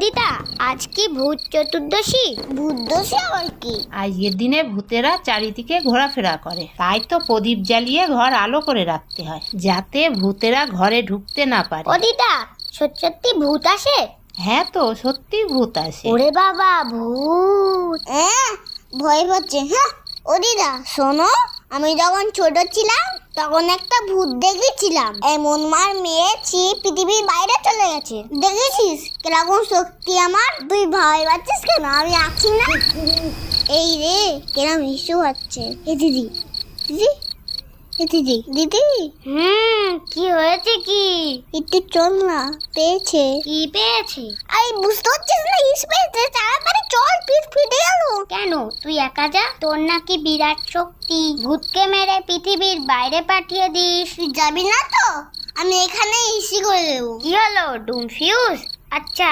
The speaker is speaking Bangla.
দিদা, আজ কি ভূত চতুর্দশী? ভূত দশী আবার কি? আজকের দিনে ভূতেরা চারিদিকে ঘোরাফেরা করে, তাই তো প্রদীপ জ্বালিয়ে ঘর আলো করে রাখতে হয়, যাতে ভূতেরা ঘরে ঢুকতে না পারে। ও দিদা, সত্যি সত্যি ভূত আসে? হ্যাঁ তো, সত্যি ভূত আসে। ওরে বাবা, ভূত! ভয় পাচ্ছে। হ্যাঁ, ও দিদা শোনো, আমি যখন ছোট ছিলাম তখন একটা ভূত দেখেছিলাম, এমন মার মেরেছি পৃথিবীর বাইরে চলে গেছে। দেখেছিস কিরকম শক্তি আমার? তুই ভয় পাচ্ছিস কেন? আমি আছি না। এই রে, কিরম ইস্যু হচ্ছে। এ দিদি, দিদি, এ দিদি, দিদি। কি হয়েছে? কি একটু চল না, পেয়েছে। কি পেয়েছে? আই বুঝতে পারছিস না, ইস পেয়েছে। তাড়াতাড়ি চল, পিঠ ফেটে গেল। কেন? তুই একা যা, তোর নাকি বিরাট শক্তি, ভূতকে মেরে পৃথিবীর বাইরে পাঠিয়ে দিস। তুই যাবি না তো? আমি এখানে ইসি করে দেবো। কি হলো, ডুম ফিউজ? আচ্ছা